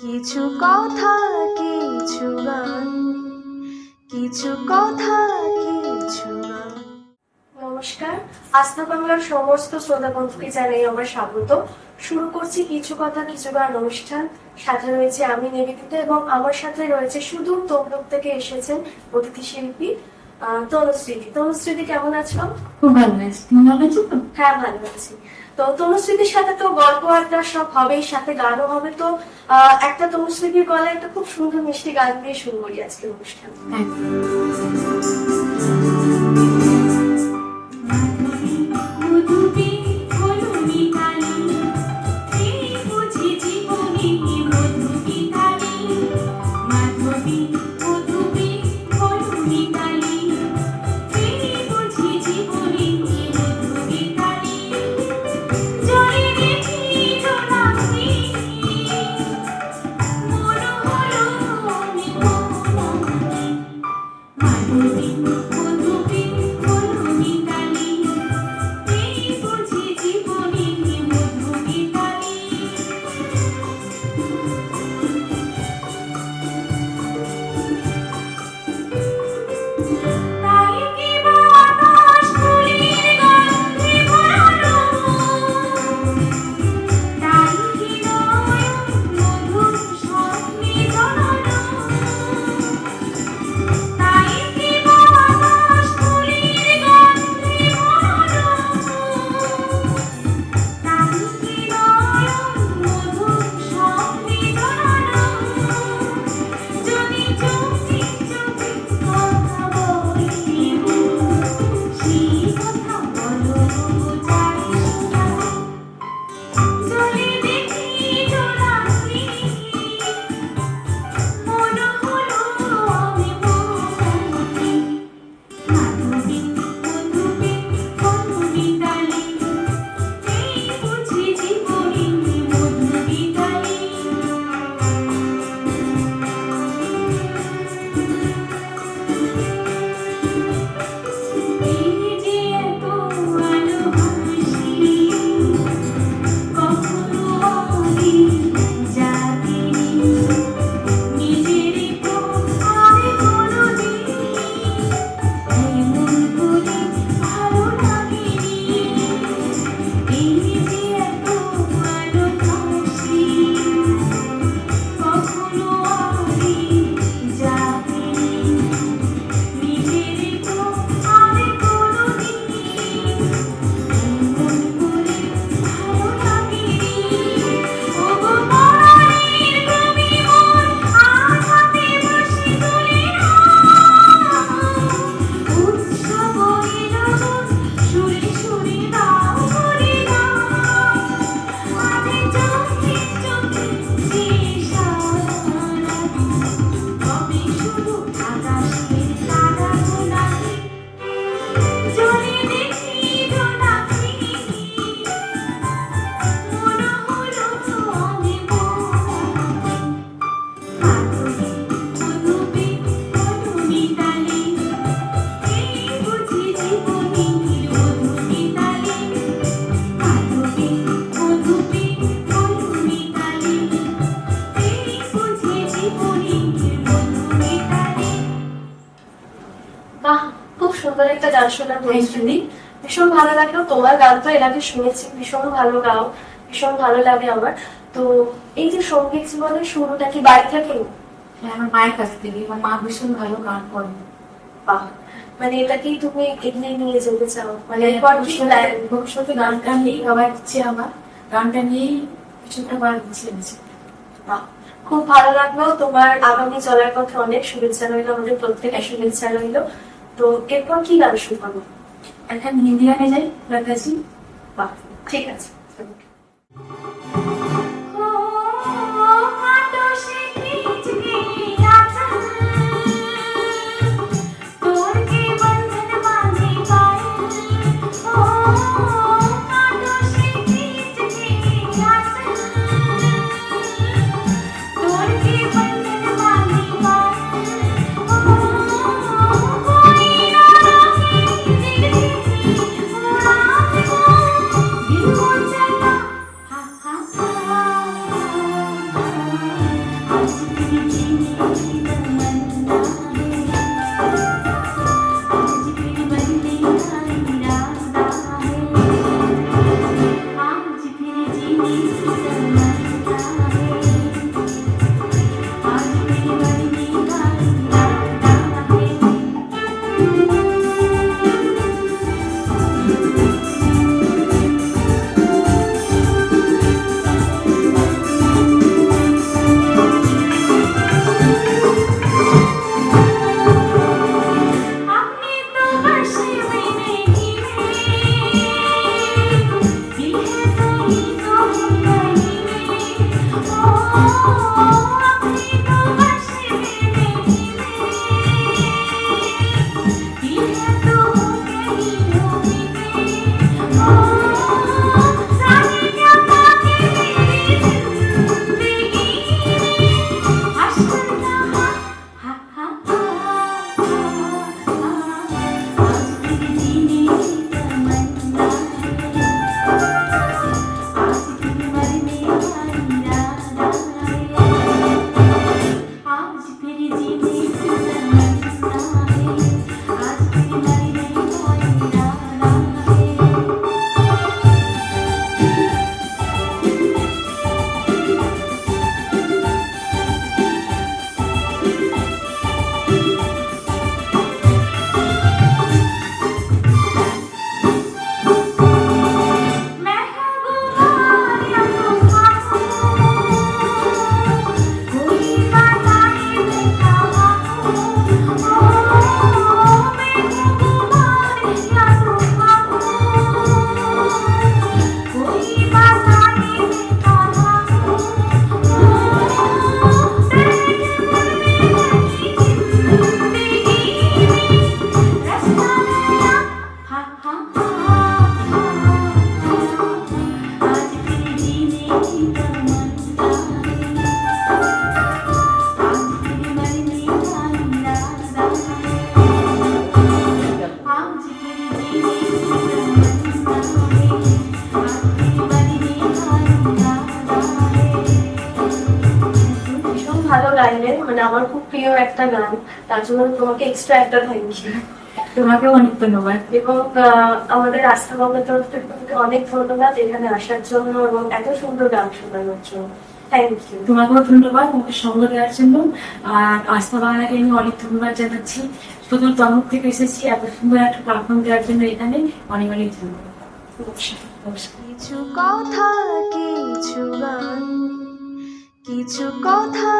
কিছু কথা কিছু গান, কিছু কথা কিছু গান। নমস্কার, আস্থা বাংলার সমস্ত শ্রোতা বন্ধুকে জানাই আমার স্বাগত। শুরু করছি কিছু কথা কিছু গান অনুষ্ঠান। সাথে রয়েছে আমি নিবেদিতা এবং আমার সাথে রয়েছে সুদূর তমলুক থেকে এসেছেন অতিথি শিল্পী তনুশ্রীদি। তনুশ্রীদি কেমন আছো? খুব ভালো আছি, তুমি ভালো আছো তো? হ্যাঁ, ভালো আছি। তো তনুশ্রীদির সাথে তো গল্প আড্ডা সব হবে, সাথে গানও হবে। তো একটা তনুশ্রীদির গলায় একটা খুব সুন্দর মিষ্টি গান দিয়ে শুরু করি আজকের অনুষ্ঠান। হ্যাঁ। বাহ, খুব সুন্দর একটা গান শোনা তনুশ্রীদি, ভীষণ ভালো লাগলো। তোমার গান তো এর আগে শুনেছি, ভীষণ ভালো গাও, ভীষণ ভালো লাগে আমার। তো এই যে সঙ্গীত জীবনের শুরুটা কি বাড়ি থেকে? আমার মায়ের কাছ থেকে। আমার মা ভীষণ ভালো গান করে। বাহ, মানে এটা কি তুমি এগিয়ে নিয়ে যেতে চাও? মানে এরপর কি ভবিষ্যতে গানটা নিয়েই ভাবার ইচ্ছে, আমার গানটা নিয়েই কিছুটা বার ইচ্ছে আছে। বাহ, খুব ভালো লাগলো। তোমার আগামী চলার পথে অনেক শুভেচ্ছা রইলো, আমাদের প্রত্যেকের শুভেচ্ছা রইলো। তো এরপর কি গান শুনবো? এখন হিন্দি গানে যাই, লতাজি। বাহ, ঠিক আছে। दिल को जगा ভীষণ ভালো গাইলেন, মানে আমার খুব প্রিয় একটা গান, তার জন্য তোমাকে এক্সট্রা একটা থ্যাংক ইউ। তোমাকেও অনেক ধন্যবাদ। এবং আমাদের আস্থা বাংলার তরফ থেকে তোমাকে অনেক ধন্যবাদ এখানে আসার জন্য এবং এত সুন্দর গান শোনানোর জন্য। Thank you. তোমাকেও ধন্যবাদ আমাকে সঙ্গ দেওয়ার জন্য। আর আস্থা বাংলাকে আমি অনেক ধন্যবাদ জানাচ্ছি, শুধু তমুক থেকে এসেছি এত সুন্দর একটা প্ল্যাটফর্ম দেওয়ার জন্য, এখানে অনেক অনেক ধন্যবাদ। নমস্কার। কিছু কথা কিছু গান, কিছু কথা